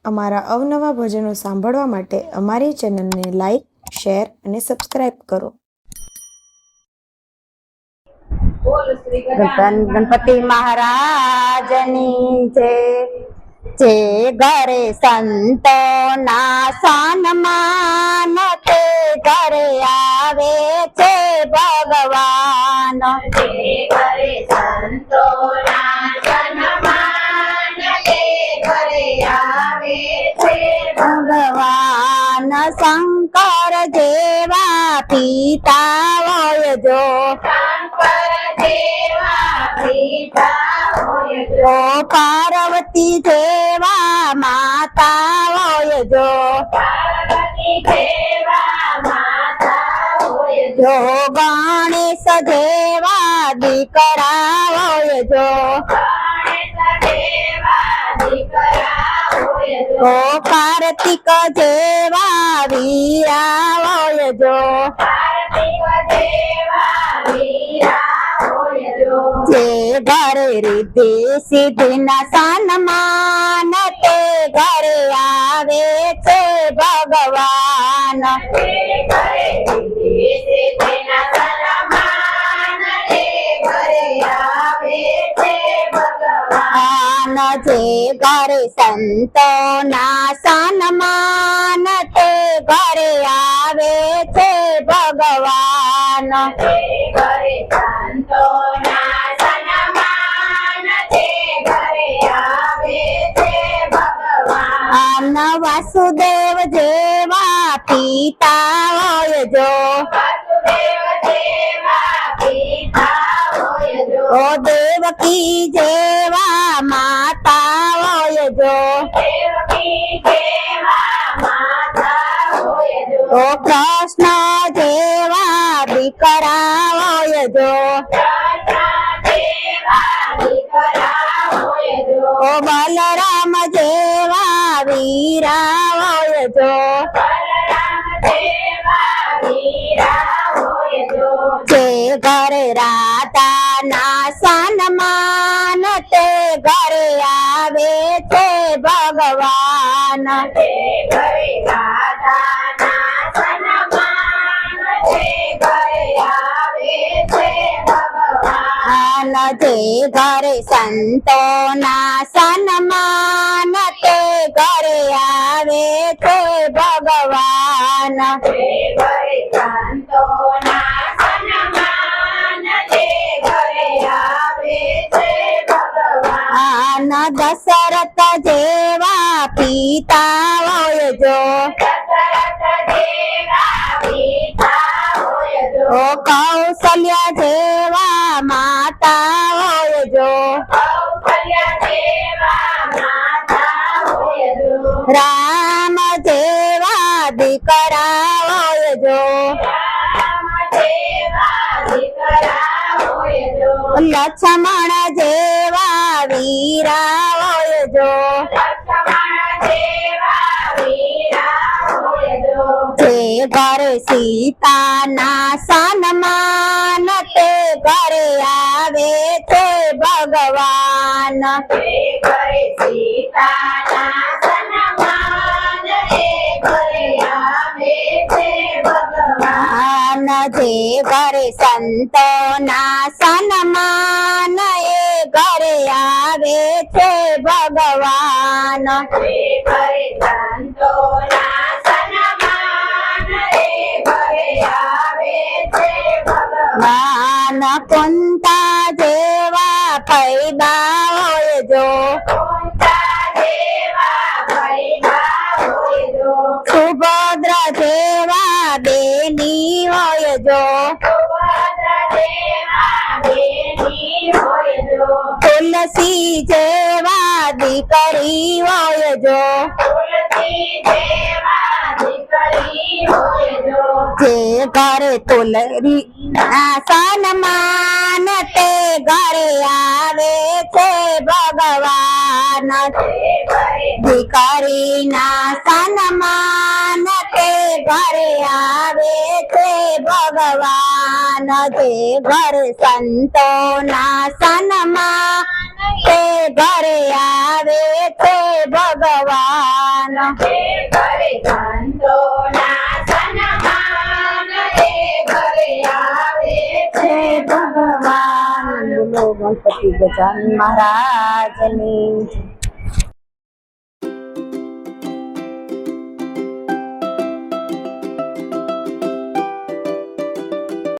અમારા અવનવા ભજનો સાંભળવા માટે અમારી ચેનલને લાઈક, શેર અને સબસ્ક્રાઇબ કરો. ગણપતિ મહારાજની જે ઘરે સંતો ના સન્માન તે ઘરે આવે છે ભગવાન. ઘરે સંતો ના સન્માન તે ઘરે આવે છે ભગવાન. શંકર જેવા પિતા હોય જો, પાર્વતી જેવા માતા હોય જો, ગણેશ જેવા દીકરા હોય જો, કાર્તિક જેવા વીરા હોય જો, જે ઘરે રીતિ સિદ્ધિ ના સન્માન તે ઘરે આવે છે ભગવાન. જે ઘરે સંતો ના સન્માન તે ઘરે આવે છે ભગવાન. વાસુદેવ જેવા પિતા હોય જો, દેવકી જેવા માતા હોય જો, કૃષ્ણ જેવા દીકરા હોય જો, બલરામ જેવા વીરા હોય જો, જે ઘરે રાધા ના સન્માન તે ઘરે આવે છે ભગવાન. જે ઘરે સંતો ના સન્માન તે ઘરે આવે છે ભગવાન. દશરથ જેવા પિતા હોય જો, કૌશલ્ય જેવા માતા હોય જો, રામ જેવા દીકરા હોય જો, લક્ષ્મણ જેવા વીરા હોય જો, જે ઘરે સીતા ના સન્માન તે ઘરે આવે છે ભગવાન. જે ઘરે સંતો ના સન્માન એ ઘરે આવે છે ભગવાન. કુંતા જેવા ફૈદા હોય જો, સુભદ્રા જેવા બેની હોય જો, તુલસી જેવા દીકરી હોય જો, જે ઘરે તુલસી ના સન્માન તે ઘરે આવે છે ભગવાન. દીકરી ના સન્માન તે ઘરે આવે છે ભગવાન. જે ઘરે સંતો ના સન્માન તે ઘરે આવે છે ભગવાન. એ ઘરે સંતોના સન્માન એ ઘરે આવે છે ભગવાન બોલો ગણપતિ ગજાનન મહારાજની જય.